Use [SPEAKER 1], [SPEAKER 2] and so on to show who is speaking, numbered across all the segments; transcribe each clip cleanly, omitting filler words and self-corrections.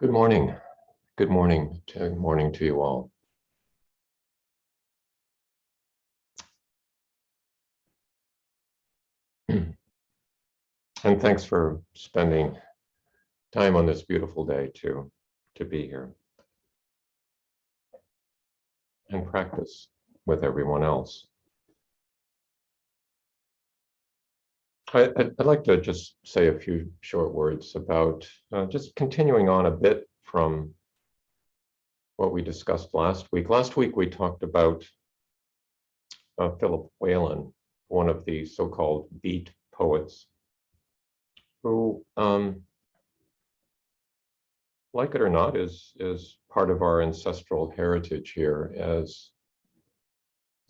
[SPEAKER 1] Good morning. Good morning. Good morning to you all. And thanks for spending time on this beautiful day to be here and practice with everyone else. I'd like to just say a few short words about just continuing on a bit from what we discussed last week. Last week we talked about Philip Whalen, one of the so-called beat poets, who, like it or not, is part of our ancestral heritage here as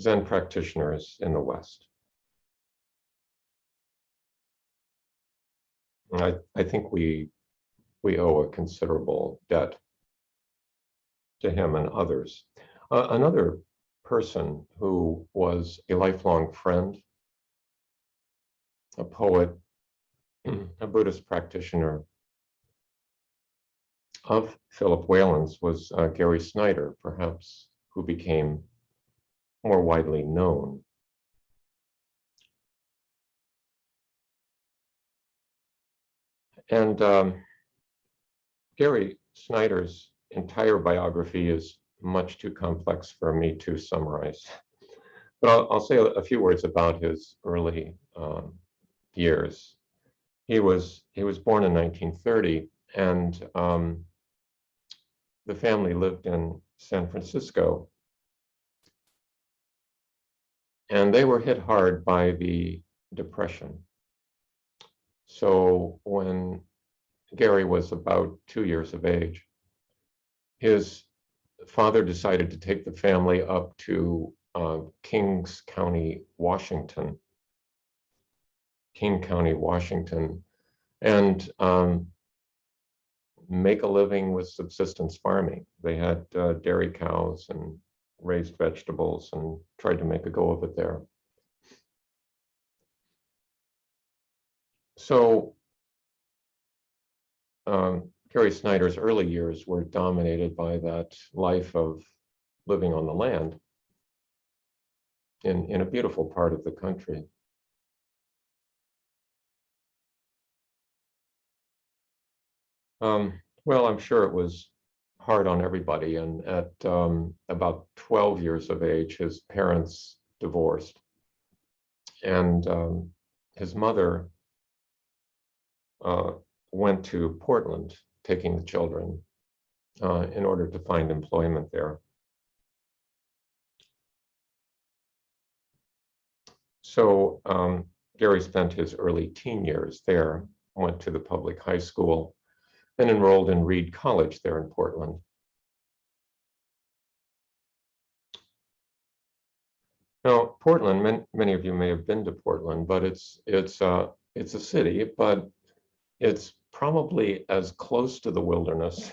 [SPEAKER 1] Zen practitioners in the West. I think we owe a considerable debt to him and others. Another person who was a lifelong friend, a poet, a Buddhist practitioner of Philip Whalen's was Gary Snyder, perhaps, who became more widely known. And Gary Snyder's entire biography is much too complex for me to summarize. But I'll say a few words about his early years. He was born in 1930, and the family lived in San Francisco. And they were hit hard by the Depression. So when Gary was about 2 years of age, his father decided to take the family up to Kings County, Washington, King County, Washington, and make a living with subsistence farming. They had dairy cows and raised vegetables and tried to make a go of it there. So Gary Snyder's early years were dominated by that life of living on the land in a beautiful part of the country. Well, I'm sure it was hard on everybody. And at about 12 years of age, his parents divorced. And his mother went to Portland, taking the children in order to find employment there. So Gary spent his early teen years there, went to the public high school, and enrolled in Reed College there in Portland. Now, Portland, many of you may have been to Portland, but it's a city, but it's probably as close to the wilderness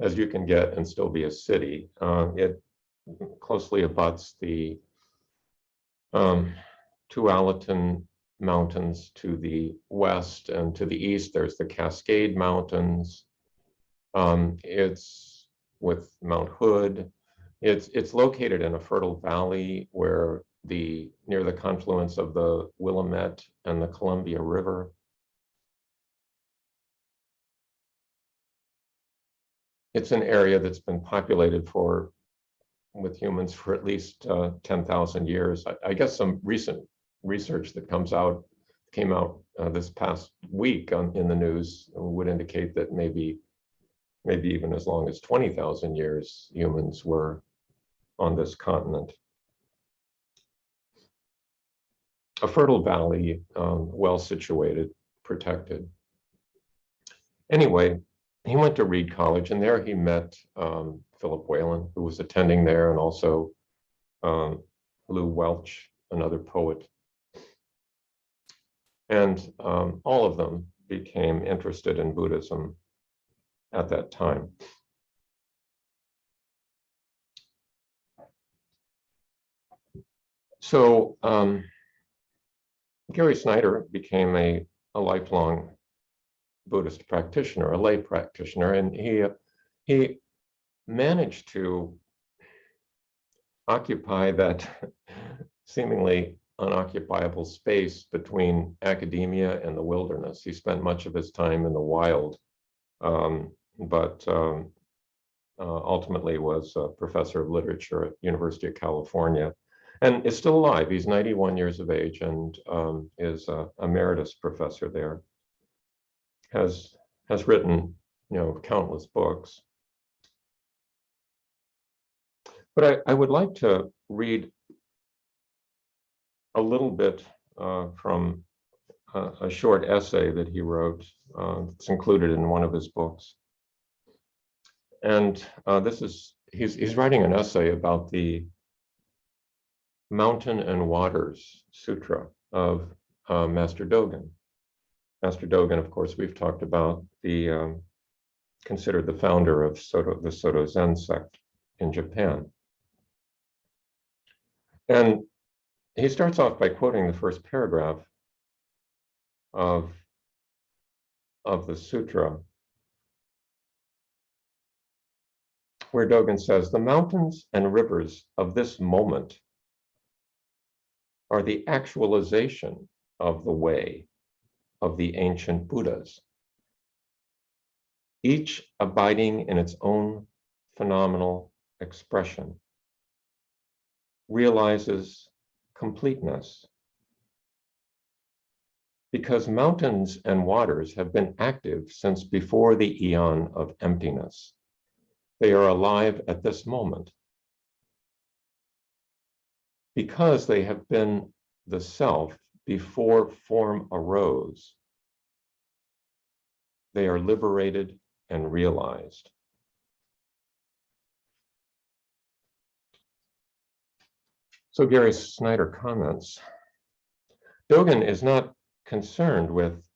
[SPEAKER 1] as you can get and still be a city. It closely abuts the Tualatin Mountains to the west, and to the east there's the Cascade Mountains. It's with Mount Hood. It's located in a fertile valley where near the confluence of the Willamette and the Columbia River. It's an area that's been populated with humans for at least 10,000 years. I guess some recent research that came out this past week in the news would indicate that maybe even as long as 20,000 years humans were on this continent. A fertile valley, well situated, protected. Anyway, he went to Reed College, and there he met Philip Whalen, who was attending there, and also Lew Welch, another poet. And all of them became interested in Buddhism at that time. So Gary Snyder became a lifelong Buddhist practitioner, a lay practitioner, and he managed to occupy that seemingly unoccupiable space between academia and the wilderness. He spent much of his time in the wild, but ultimately was a professor of literature at University of California, and is still alive. He's 91 years of age and is a emeritus professor there. Has written, countless books. But I would like to read a little bit from a short essay that he wrote. It's included in one of his books. And he's writing an essay about the Mountain and Waters Sutra of Master Dogen. Master Dogen, of course, we've talked about, considered the founder of the Soto Zen sect in Japan. And he starts off by quoting the first paragraph of the sutra, where Dogen says, "The mountains and rivers of this moment are the actualization of the way of the ancient Buddhas, each abiding in its own phenomenal expression, realizes completeness. Because mountains and waters have been active since before the eon of emptiness, they are alive at this moment. Because they have been the self before form arose, they are liberated and realized." So Gary Snyder comments, Dogen is not concerned with,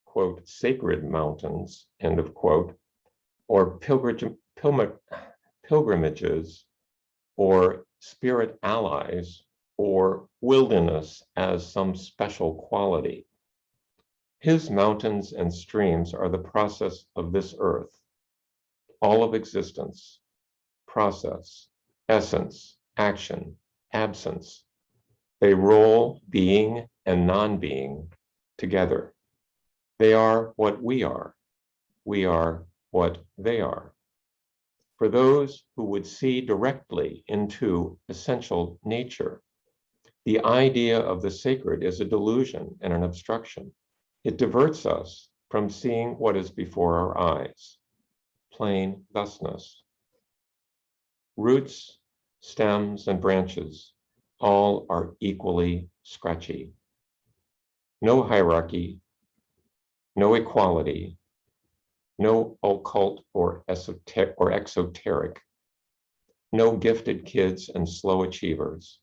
[SPEAKER 1] quote, sacred mountains, end of quote, or pilgrimages, or spirit allies, or wilderness as some special quality. His mountains and streams are the process of this earth, all of existence, process, essence, action, absence. They roll being and non-being together. They are what we are. We are what they are. For those who would see directly into essential nature, the idea of the sacred is a delusion and an obstruction. It diverts us from seeing what is before our eyes, plain thusness. Roots, stems, and branches all are equally scratchy. No hierarchy, no equality, no occult or exoteric, no gifted kids and slow achievers,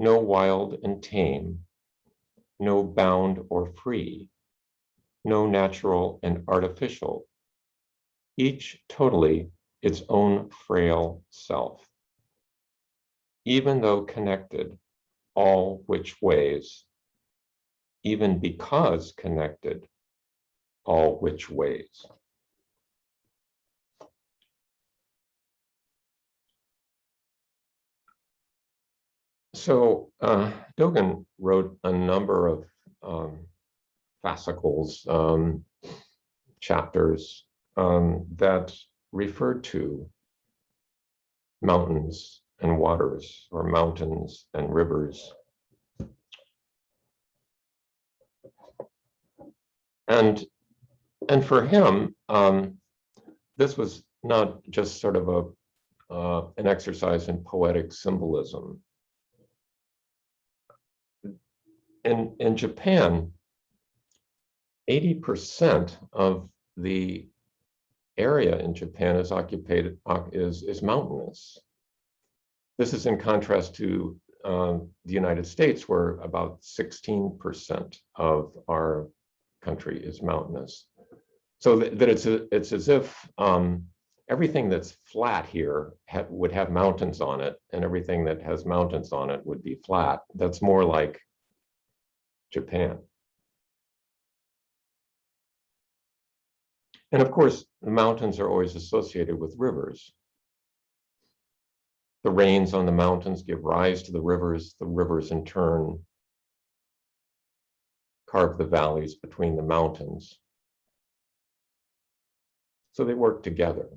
[SPEAKER 1] no wild and tame, no bound or free, no natural and artificial, each totally its own frail self. Even though connected, all which ways, even because connected, all which ways. So Dogen wrote a number of fascicles, chapters that referred to mountains and waters, or mountains and rivers. And for him, this was not just sort of an exercise in poetic symbolism. In Japan, 80% of the area in Japan is mountainous. This is in contrast to the United States, where about 16% of our country is mountainous. So that it's as if everything that's flat here would have mountains on it, and everything that has mountains on it would be flat. That's more like Japan. And of course, the mountains are always associated with rivers. The rains on the mountains give rise to the rivers. The rivers in turn carve the valleys between the mountains. So they work together.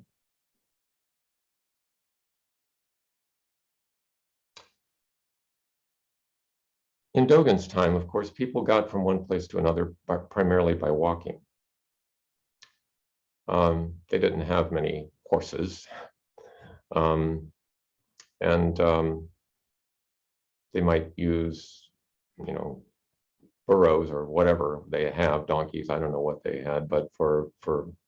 [SPEAKER 1] In Dogen's time, of course, people got from one place to another primarily by walking. They didn't have many horses, and they might use, burros or whatever they have, donkeys. I don't know what they had, but for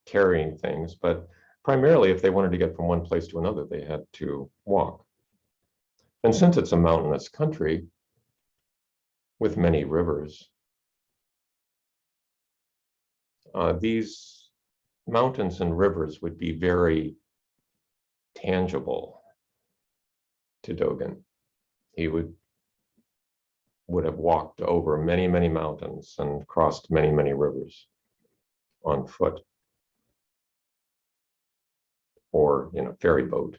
[SPEAKER 1] carrying things. But primarily, if they wanted to get from one place to another, they had to walk. And since it's a mountainous country with many rivers, these mountains and rivers would be very tangible to Dogen. He would have walked over many, many mountains and crossed many, many rivers on foot or in a ferry boat.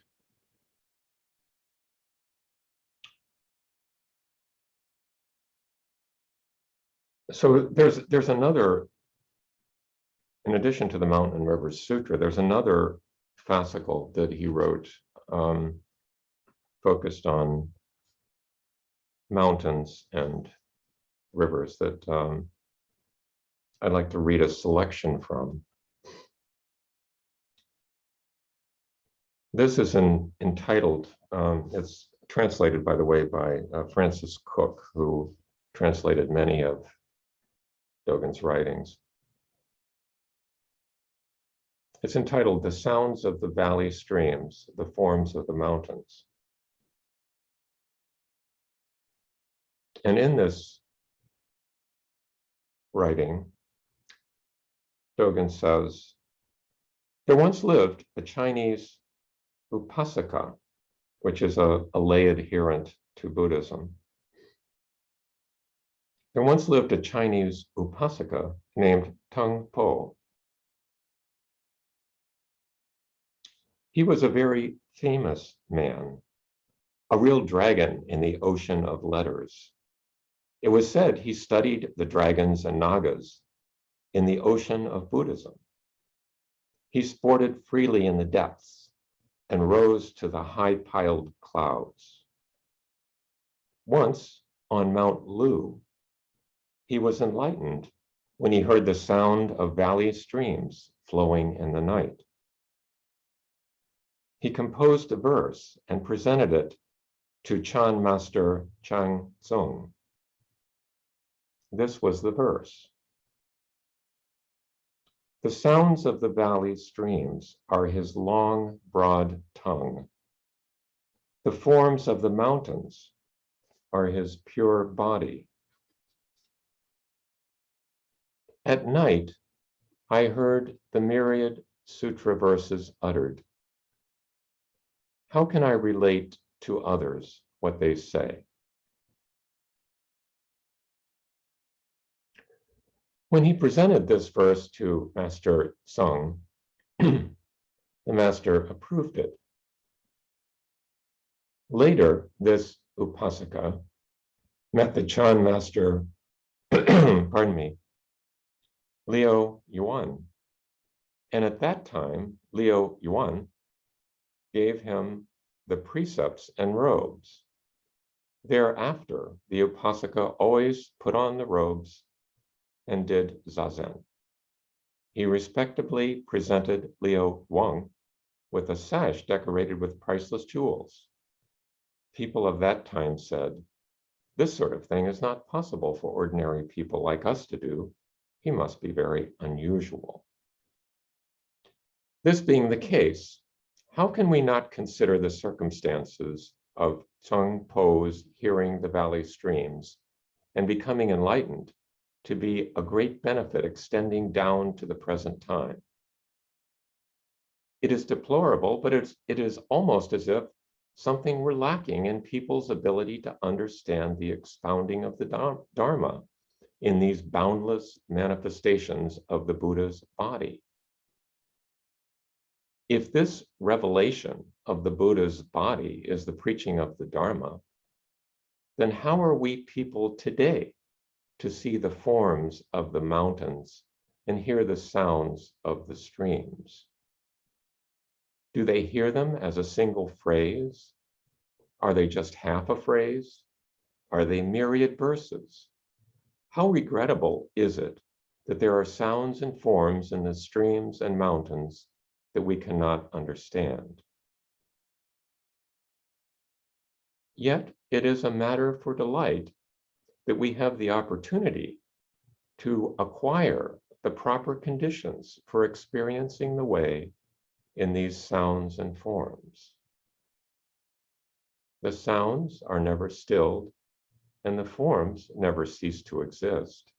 [SPEAKER 1] So there's another, in addition to the Mountain and Rivers Sutra, there's another fascicle that he wrote focused on mountains and rivers that I'd like to read a selection from. This is entitled, it's translated, by the way, by Francis Cook, who translated many of Dogen's writings. It's entitled The Sounds of the Valley Streams, the Forms of the Mountains. And in this writing, Dogen says, there once lived a Chinese upasaka, which is a lay adherent to Buddhism. There once lived a Chinese upasaka named Tung Po. He was a very famous man, a real dragon in the ocean of letters. It was said he studied the dragons and nagas in the ocean of Buddhism. He sported freely in the depths and rose to the high-piled clouds. Once, on Mount Lu, he was enlightened when he heard the sound of valley streams flowing in the night. He composed a verse and presented it to Chan Master Chang Tsung. This was the verse. The sounds of the valley streams are his long, broad tongue. The forms of the mountains are his pure body. At night, I heard the myriad sutra verses uttered. How can I relate to others what they say? When he presented this verse to Master Tsung, the master approved it. Later, this upasaka met the Chan master, pardon me, Liu Yuan. And at that time, Liu Yuan gave him the precepts and robes. Thereafter, the upasaka always put on the robes and did zazen. He respectably presented Liu Wang with a sash decorated with priceless jewels. People of that time said, this sort of thing is not possible for ordinary people like us to do. He must be very unusual. This being the case, how can we not consider the circumstances of Tung Po's hearing the valley streams and becoming enlightened to be a great benefit extending down to the present time? It is deplorable, but it is almost as if something were lacking in people's ability to understand the expounding of the Dharma in these boundless manifestations of the Buddha's body. If this revelation of the Buddha's body is the preaching of the Dharma, then how are we people today to see the forms of the mountains and hear the sounds of the streams? Do they hear them as a single phrase? Are they just half a phrase? Are they myriad verses? How regrettable is it that there are sounds and forms in the streams and mountains that we cannot understand? Yet it is a matter for delight that we have the opportunity to acquire the proper conditions for experiencing the way in these sounds and forms. The sounds are never stilled, and the forms never cease to exist.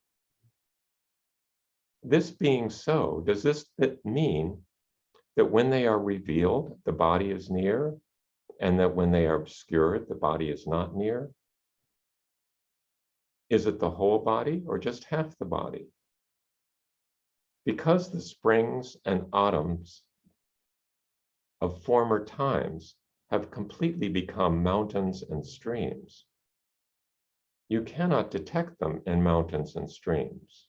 [SPEAKER 1] This being so, does this mean that when they are revealed, the body is near, and that when they are obscured, the body is not near? Is it the whole body or just half the body? Because the springs and autumns of former times have completely become mountains and streams, you cannot detect them in mountains and streams.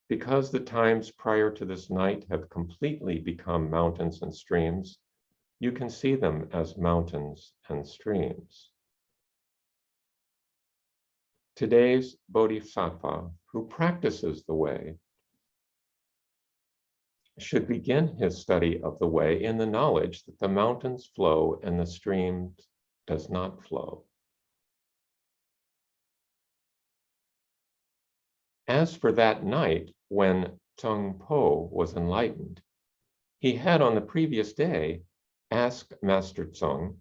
[SPEAKER 1] Because the times prior to this night have completely become mountains and streams, you can see them as mountains and streams. Today's Bodhisattva, who practices the way, should begin his study of the way in the knowledge that the mountains flow and the stream does not flow. As for that night when Tsung Po was enlightened, he had on the previous day asked Master Tsung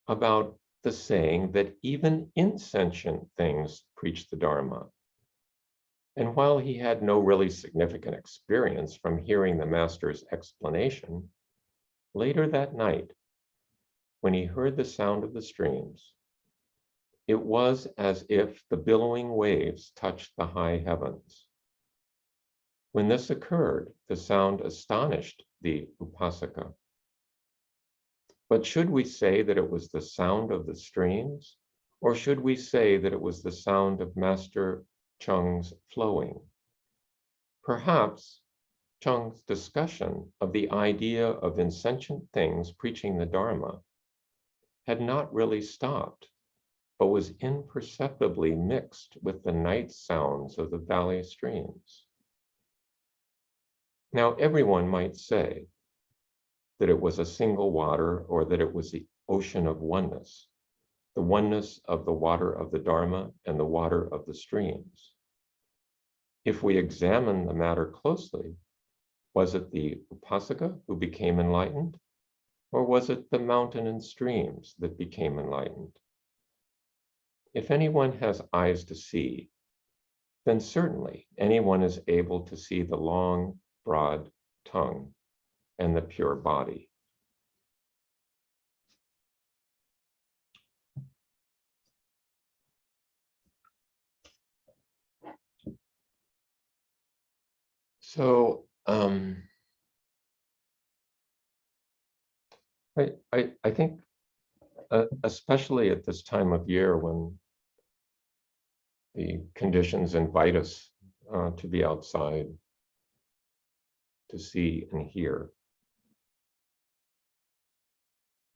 [SPEAKER 1] about the saying that even insentient things preach the Dharma. And while he had no really significant experience from hearing the master's explanation, later that night, when he heard the sound of the streams, it was as if the billowing waves touched the high heavens. When this occurred, the sound astonished the Upasaka. But should we say that it was the sound of the streams, or should we say that it was the sound of Master Chung's flowing? Perhaps Chung's discussion of the idea of insentient things preaching the Dharma had not really stopped, but was imperceptibly mixed with the night sounds of the valley streams. Now, everyone might say that it was a single water, or that it was the ocean of oneness, the oneness of the water of the Dharma and the water of the streams. If we examine the matter closely, was it the Upasaka who became enlightened, or was it the mountain and streams that became enlightened? If anyone has eyes to see, then certainly anyone is able to see the long, broad tongue and the pure body. So I think especially at this time of year when the conditions invite us to be outside, to see and hear,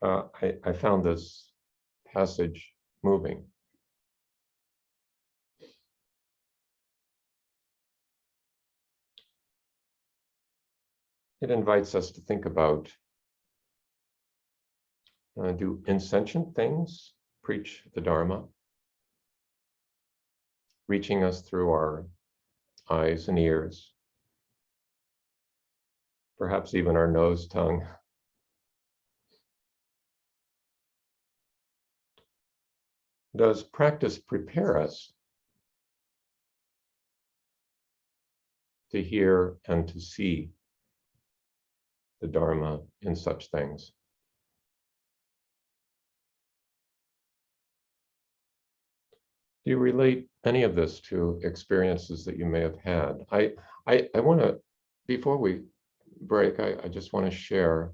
[SPEAKER 1] I found this passage moving. It invites us to think about, do insentient things preach the Dharma, reaching us through our eyes and ears, perhaps even our nose, tongue? Does practice prepare us to hear and to see the Dharma in such things? Do you relate any of this to experiences that you may have had? I want to, before we break, I just want to share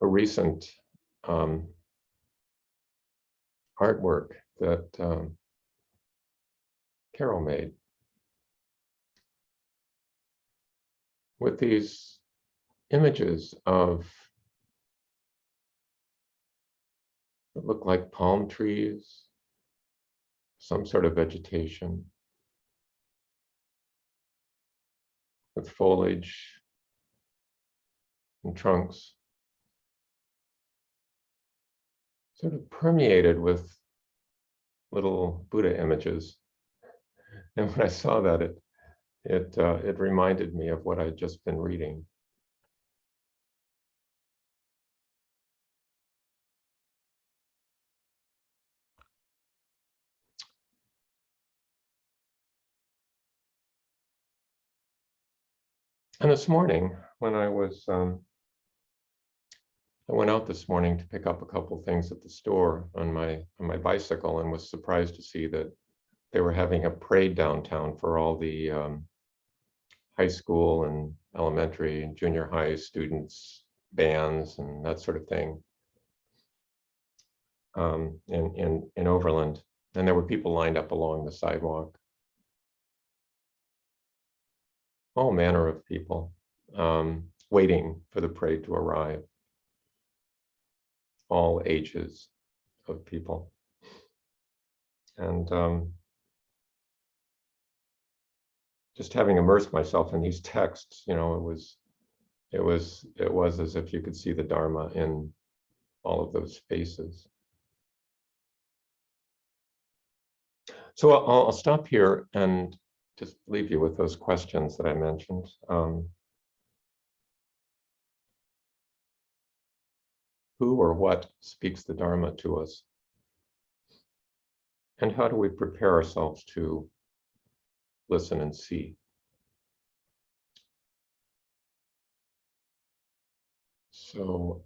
[SPEAKER 1] a recent artwork that Carol made with these images of that look like palm trees, some sort of vegetation with foliage and trunks, sort of permeated with little Buddha images. And when I saw that, it reminded me of what I'd just been reading. And this morning, when I went out this morning to pick up a couple things at the store on my bicycle, and was surprised to see that they were having a parade downtown for all the high school and elementary and junior high students, bands, and that sort of thing in Overland. And there were people lined up along the sidewalk. All manner of people waiting for the parade to arrive. All ages of people. And just having immersed myself in these texts, it was as if you could see the Dharma in all of those faces. So I'll stop here and just leave you with those questions that I mentioned. Who or what speaks the Dharma to us? And how do we prepare ourselves to listen and see? So